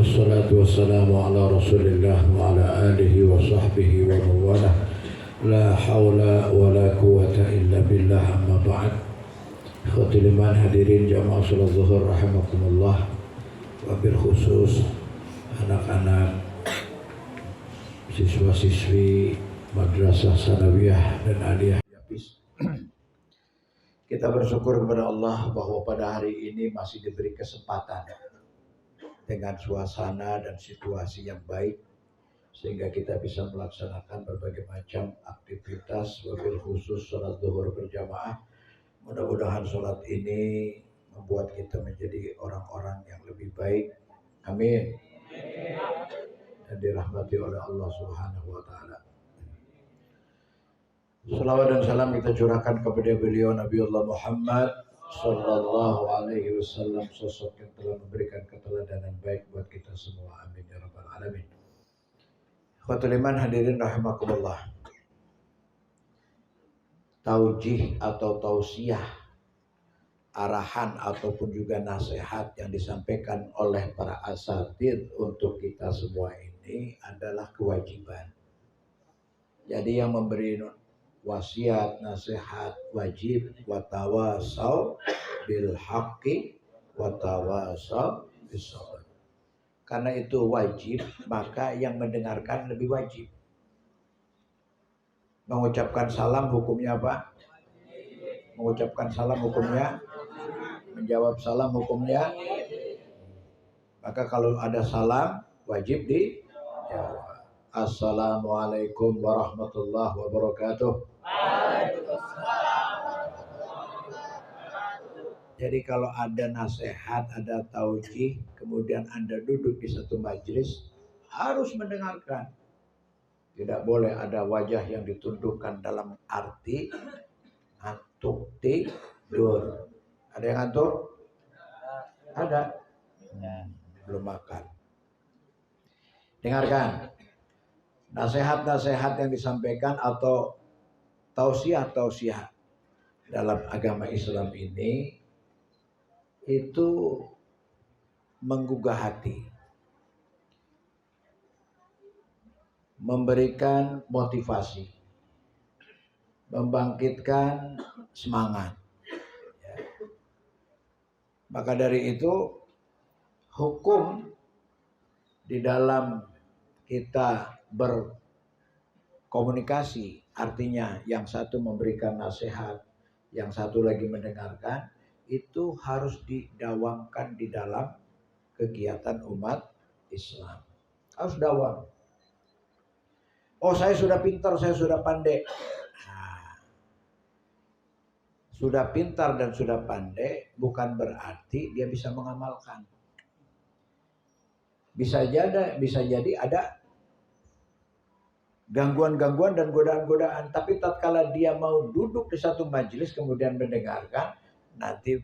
Wassalatu wassalamu ala rasulillah wa ala alihi wa sahbihi wa mawalah. La hawla wa la quwata illa billah, amma ba'd. Ikhwatul iman, hadirin jamaah salat zuhur rahimakumullah. Wabil khusus anak-anak siswa-siswi Madrasah Sanawiyah dan Aliyah Yapis. Kita bersyukur kepada Allah bahwa pada hari ini masih diberi kesempatan dengan suasana dan situasi yang baik, sehingga kita bisa melaksanakan berbagai macam aktivitas, wabil khusus sholat zuhur berjamaah. Mudah-mudahan sholat ini membuat kita menjadi orang-orang yang lebih baik. Amin. Dan dirahmati oleh Allah Subhanahu wa Ta'ala. Salawat dan salam kita curahkan kepada beliau Nabiullah Muhammad sallallahu alaihi wasallam, sosok yang telah memberikan keteladanan baik buat kita semua. Amin ya rabbal alamin. Ikhwatul iman, hadirin rahimakumullah. Taujih atau tausiah, arahan ataupun juga nasihat yang disampaikan oleh para asatidz untuk kita semua ini adalah kewajiban. Jadi yang memberi wasiat, nasihat wajib, watawasau bil haqqi watawasau bis sabr. Karena itu wajib, maka yang mendengarkan lebih wajib. Mengucapkan salam hukumnya apa? Mengucapkan salam hukumnya, menjawab salam hukumnya. Maka kalau ada salam wajib dijawab. Assalamualaikum warahmatullahi wabarakatuh. Jadi kalau ada nasihat, ada taujih, kemudian Anda duduk di satu majelis, harus mendengarkan. Tidak boleh ada wajah yang ditundukkan dalam arti ngantuk tidur. Ada yang ngantuk? Ada. Belum makan. Dengarkan. Nasihat-nasihat yang disampaikan atau tausiah-tausiah dalam agama Islam ini itu menggugah hati, memberikan motivasi, membangkitkan semangat. Maka dari itu hukum di dalam kita berkomunikasi, artinya yang satu memberikan nasihat, yang satu lagi mendengarkan, itu harus didawamkan di dalam kegiatan umat Islam. Harus dawam. Oh, saya sudah pintar, saya sudah pandai. Nah, sudah pintar dan sudah pandai bukan berarti dia bisa mengamalkan. Bisa jadi ada gangguan-gangguan dan godaan-godaan, tapi tatkala dia mau duduk di satu majelis kemudian mendengarkan, nanti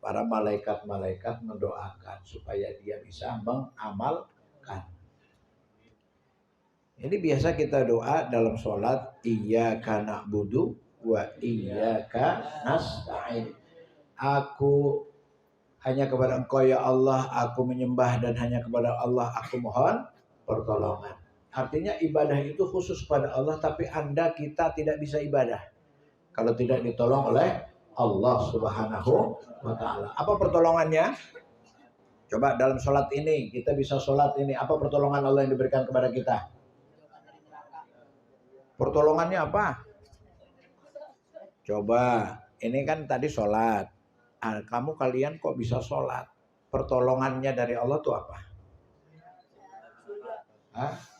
para malaikat-malaikat mendoakan supaya dia bisa mengamalkan. Ini biasa kita doa dalam sholat, iyyaka na'budu wa iyyaka nasta'in. Aku hanya kepada Engkau ya Allah aku menyembah, dan hanya kepada Allah aku mohon pertolongan. Artinya ibadah itu khusus pada Allah, tapi kita tidak bisa ibadah kalau tidak ditolong oleh Allah Subhanahu wa Ta'ala. Apa pertolongannya? Coba dalam sholat ini, kita bisa sholat ini, apa pertolongan Allah yang diberikan kepada kita? Pertolongannya apa? Coba, ini kan tadi sholat. Kalian kok bisa sholat? Pertolongannya dari Allah itu apa? Hah?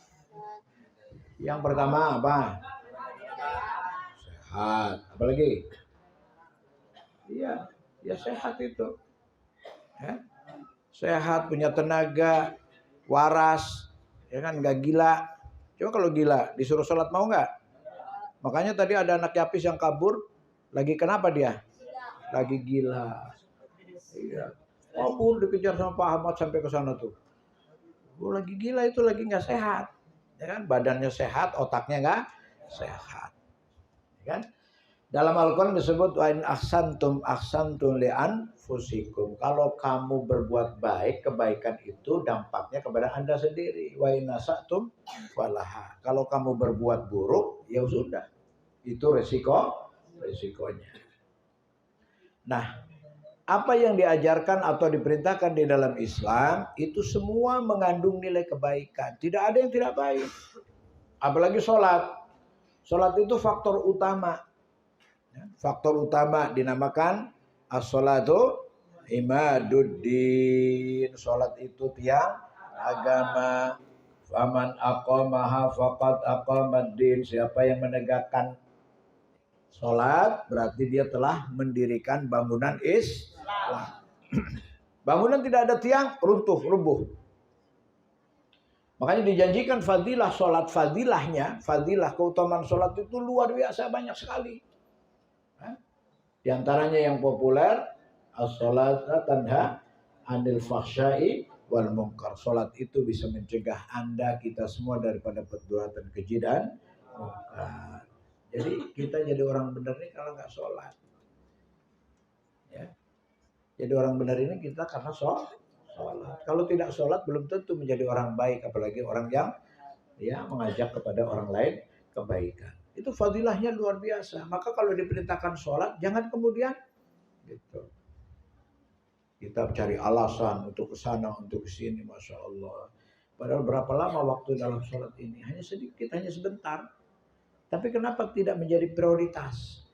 Yang pertama apa? Sehat. Apalagi? Iya, ya sehat itu. Ya. Sehat, punya tenaga, waras, ya kan, nggak gila. Coba kalau gila, disuruh sholat mau nggak? Makanya tadi ada anak Yapis yang kabur, lagi kenapa dia? Lagi gila. Iya. Kabur dikejar sama Pak Ahmad sampai ke sana tuh. Lagi gila itu, lagi nggak sehat. Ya kan, badannya sehat, otaknya nggak sehat. Ya kan? Dalam Al-Quran disebut wa in ahsantum li anfusikum. Kalau kamu berbuat baik, kebaikan itu dampaknya kepada Anda sendiri. Wa in asatum falaha. Kalau kamu berbuat buruk, ya sudah. Itu resikonya. Nah, apa yang diajarkan atau diperintahkan di dalam Islam itu semua mengandung nilai kebaikan. Tidak ada yang tidak baik. Apalagi sholat. Sholat itu faktor utama. Faktor utama dinamakan as-sholatu imaduddin. Sholat itu tiang agama. Faman aqamaha faqad aqamaddin. Siapa yang menegakkan sholat berarti dia telah mendirikan bangunan Islam. Bangunan tidak ada tiang, runtuh, rubuh. Makanya dijanjikan fadilah sholat, fadilah keutamaan sholat itu luar biasa banyak sekali. Di antaranya yang populer, as-sholat tanha anil fahsyai wal munkar. Sholat itu bisa mencegah Anda, kita semua daripada perbuatan keji dan munkar. Jadi kita jadi orang benar ini kalau nggak sholat. Ya. Jadi orang benar ini kita karena sholat. Kalau tidak sholat belum tentu menjadi orang baik, apalagi orang yang mengajak kepada orang lain kebaikan. Itu fadilahnya luar biasa. Maka kalau diperintahkan sholat, jangan kemudian gitu. Kita cari alasan untuk ke sana, untuk ke sini, masya Allah. Padahal berapa lama waktu dalam sholat ini? Hanya sedikit, hanya sebentar. Tapi kenapa tidak menjadi prioritas?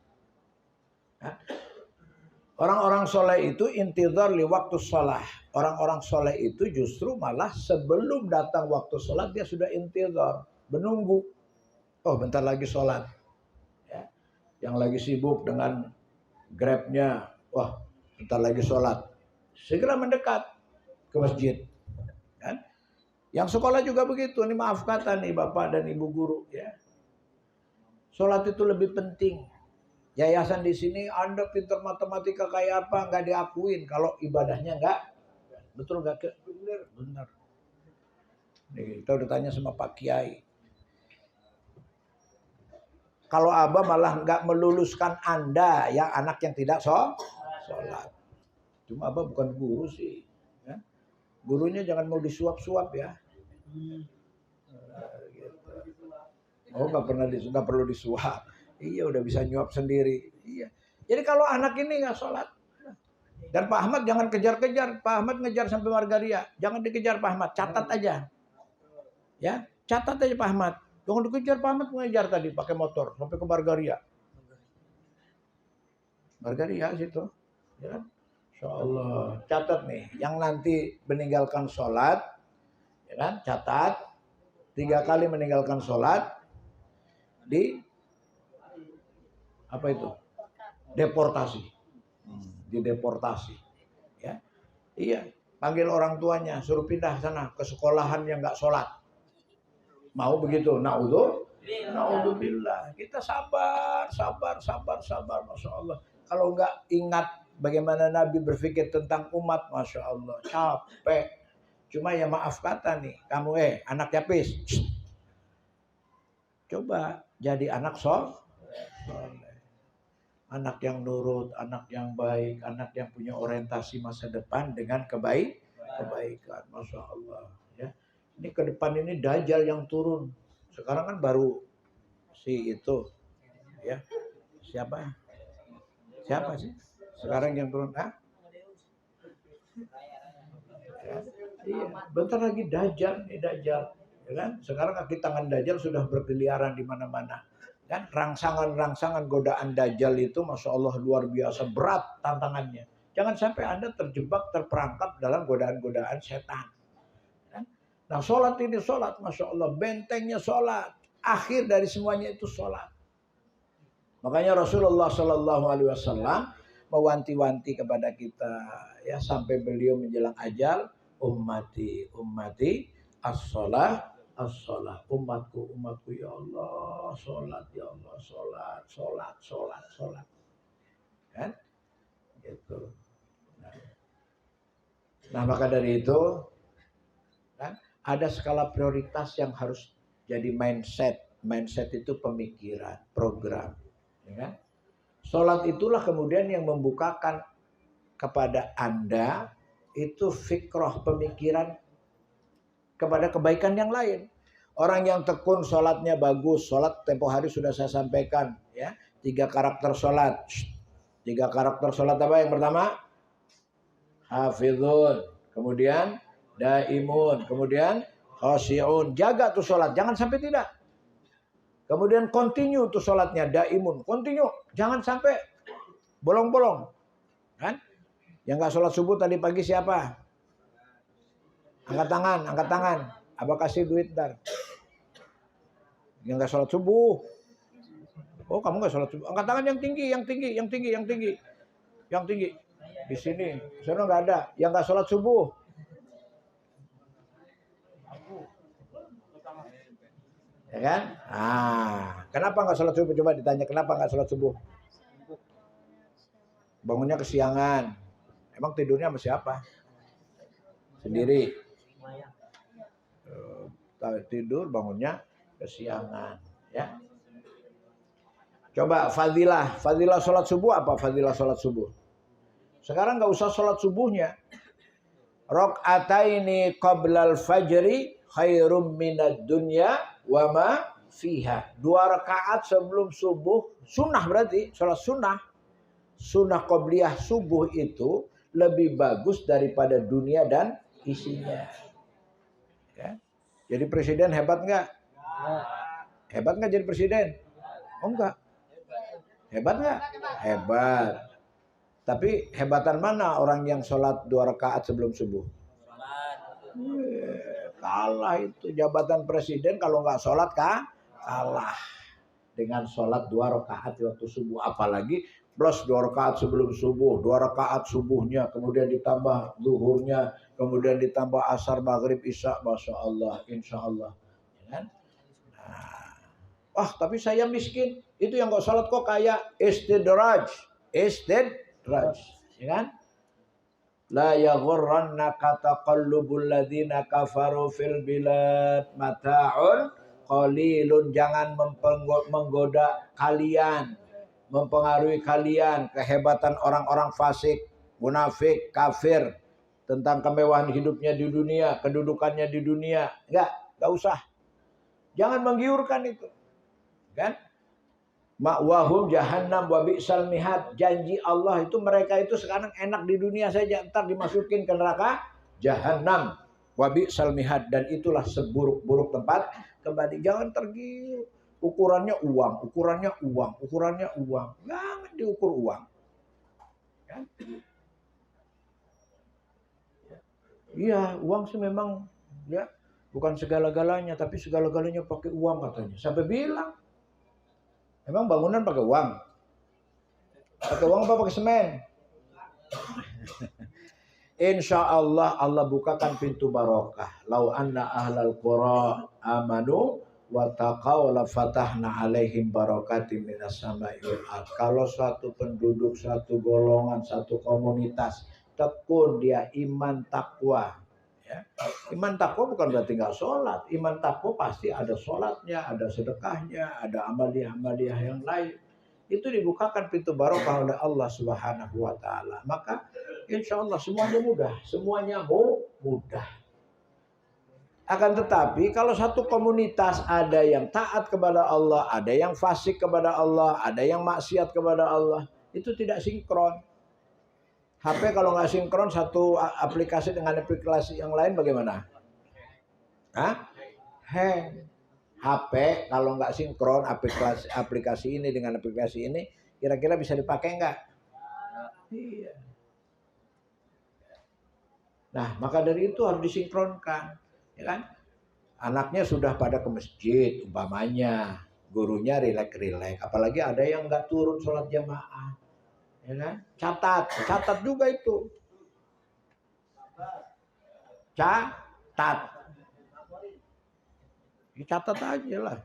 Orang-orang soleh itu intidhar li waktu sholat. Orang-orang soleh itu justru malah sebelum datang waktu sholat dia sudah intidhar, menunggu. Oh bentar lagi sholat. Ya. Yang lagi sibuk dengan Grabnya, wah bentar lagi sholat. Segera mendekat ke masjid. Kan? Yang sekolah juga begitu. Ini maaf kata nih Bapak dan Ibu guru. Ya. Sholat itu lebih penting. Yayasan di sini Anda pintar matematika kayak apa nggak diakuin kalau ibadahnya nggak. Betul nggak? Benar. Nih, kita udah tanya sama Pak Kiai. Kalau Abah malah nggak meluluskan Anda yang anak yang tidak sholat. Cuma Abah bukan guru sih. Ya. Gurunya jangan mau disuap-suap ya. Oh nggak perlu disuap. Iya udah bisa nyuap sendiri. Iya. Jadi kalau anak ini nggak sholat. Dan Pak Ahmad jangan kejar-kejar. Pak Ahmad ngejar sampai Margaria. Jangan dikejar Pak Ahmad. Catat aja. Ya, catat aja Pak Ahmad. Jangan dikejar Pak Ahmad mengejar tadi pakai motor sampai ke Margaria. Margaria situ. Ya kan? Insyaallah. Catat nih, yang nanti meninggalkan sholat, ya kan? Catat 3 kali meninggalkan sholat di apa itu? Deportasi. Dideportasi. Ya. Iya, panggil orang tuanya, suruh pindah sana ke sekolahan yang enggak sholat. Mau begitu? Naudzubillah. Kita sabar, Masya Allah. Kalau enggak ingat bagaimana Nabi berpikir tentang umat, Masya Allah, capek. Cuma ya maaf kata nih, kamu anak Yapis, coba jadi anak soleh. Anak yang nurut, anak yang baik, anak yang punya orientasi masa depan dengan kebaikan. Masya Allah. Ya. Ini ke depan ini Dajjal yang turun. Sekarang kan baru si itu. Ya. Siapa sih? Sekarang yang turun. Ya, iya. Bentar lagi Dajjal nih Dajjal. Ya kan? Sekarang kaki tangan Dajjal sudah berkeliaran di mana-mana. Kan rangsangan godaan Dajjal itu Masya Allah luar biasa berat tantangannya. Jangan sampai Anda terperangkap dalam godaan-godaan setan. Nah sholat ini sholat Masya Allah, bentengnya sholat. Akhir dari semuanya itu sholat. Makanya Rasulullah SAW mewanti-wanti kepada kita ya sampai beliau menjelang ajal, ummati as-sholah, umatku ya Allah, sholat ya Allah, sholat. Kan? Gitu. Nah maka dari itu kan ada skala prioritas yang harus jadi mindset. Mindset itu pemikiran, program. Ya kan? Sholat itulah kemudian yang membukakan kepada Anda itu fikroh, pemikiran kepada kebaikan yang lain. Orang yang tekun sholatnya bagus, sholat tempo hari sudah saya sampaikan ya, 3 karakter sholat. 3 karakter sholat apa? Yang pertama hafizun, kemudian daimun, kemudian khasyi'un. Jaga tuh sholat, jangan sampai tidak. Kemudian continue tuh sholatnya, daimun, continue, jangan sampai bolong-bolong. Kan? Yang nggak sholat subuh tadi pagi siapa? Angkat tangan, angkat tangan. Abah kasih duit ntar. Yang nggak sholat subuh. Oh, kamu nggak sholat subuh? Angkat tangan yang tinggi, yang tinggi, yang tinggi, yang tinggi, yang tinggi. Di sini, sana nggak ada. Yang nggak sholat subuh. Ya kan? Kenapa nggak sholat subuh? Coba ditanya, kenapa nggak sholat subuh? Bangunnya kesiangan. Emang tidurnya sama siapa? Sendiri. Tidur bangunnya kesiangan. Ya. Coba fadilah sholat subuh apa fadilah sholat subuh? Sekarang nggak usah sholat subuhnya. Rok'ataini qablal fajri khairum minad dunya wa ma fiha. 2 rakaat sebelum subuh, sunnah berarti, sholat sunnah. Sunnah qobliyah subuh itu lebih bagus daripada dunia dan isinya. Ya. Jadi presiden hebat nggak? Hebat nggak jadi presiden? Oh enggak. Hebat nggak? Hebat. Tapi hebatan mana orang yang sholat 2 rakaat sebelum subuh? Kalah itu jabatan presiden kalau nggak sholat kalah dengan sholat 2 rakaat waktu subuh. Apalagi plus 2 rakaat sebelum subuh, 2 rakaat subuhnya, kemudian ditambah zuhurnya, kemudian ditambah asar, maghrib, isya, masya Allah, insya Allah. Ya kan? Wah, tapi saya miskin. Itu yang nggak sholat kok kayak istidraj, ya kan? La yaghurrannaka taqallubul ladzina kafaru fil bilad mata'un qalilun. Jangan menggoda kalian, mempengaruhi kalian kehebatan orang-orang fasik, munafik, kafir tentang kemewahan hidupnya di dunia, kedudukannya di dunia. Enggak usah. Jangan menggiurkan itu. Kan? Ma'wahum jahannam wa bi'sal mihad. Janji Allah itu mereka itu sekarang enak di dunia saja, entar dimasukin ke neraka jahannam wa bi'sal mihad, dan itulah seburuk-buruk tempat kembali. Jangan tergiur. Ukurannya uang, ukurannya uang, ukurannya uang. Jangan diukur uang. Kan? Iya, uang sih memang ya bukan segala-galanya, tapi segala-galanya pakai uang katanya. Sampai bilang, emang bangunan pakai uang? Pakai uang apa pakai semen? Insya Allah Allah bukakan pintu barokah. Lau anna ahlal qura amanu wa taqaw la fatahna alaihim barakatim minas sama'i wal ardh. Kalau suatu penduduk, satu golongan, satu komunitas tekun dia iman takwa, ya. Iman takwa bukan berarti nggak sholat. Iman takwa pasti ada sholatnya, ada sedekahnya, ada amaliyah-amaliyah yang lain. Itu dibukakan pintu barokah oleh Allah Subhanahu wa taala. Maka insya Allah semuanya mudah, semuanya mudah. Akan tetapi kalau satu komunitas ada yang taat kepada Allah, ada yang fasik kepada Allah, ada yang maksiat kepada Allah, itu tidak sinkron. HP kalau nggak sinkron satu aplikasi dengan aplikasi yang lain bagaimana? Hang. HP kalau nggak sinkron aplikasi ini dengan aplikasi ini, kira-kira bisa dipakai nggak? Iya. Nah, maka dari itu harus disinkronkan, ya kan? Anaknya sudah pada ke masjid, umpamanya, gurunya rileks, apalagi ada yang nggak turun sholat jamaah, ya kan? Catat juga itu. Catat aja lah.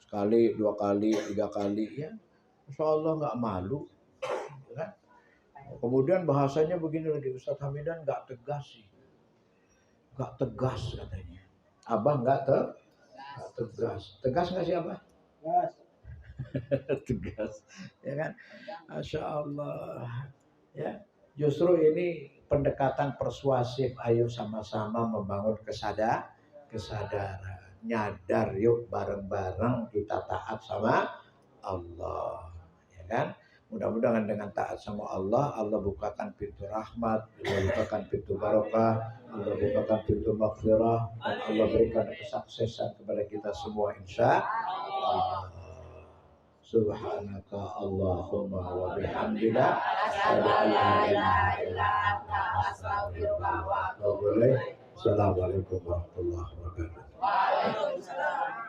Sekali, 2 kali, 3 kali, ya. Insya Allah nggak malu, ya kan? Kemudian bahasanya begini lagi, Ustaz Hamidan nggak tegas sih, nggak tegas katanya. Abah nggak tegas. Tegas nggak sih Abah? Tegas. Tegas, ya kan? Masya Allah, ya. Justru ini pendekatan persuasif. Ayo sama-sama membangun kesadaran. Nyadar yuk bareng-bareng kita taat sama Allah, ya kan? Mudah-mudahan dengan taat sama Allah, Allah bukakan pintu rahmat, Allah bukakan pintu barokah, Allah bukakan pintu maghfirah, dan Allah berikan kesuksesan kepada kita semua insya Allah. Subhanaka Allahumma wa bihamdika asyhadu an la ilaha illa anta astaghfiruka wa atubu ilaik. Assalamualaikum warahmatullahi wabarakatuh. Waalaikumsalam.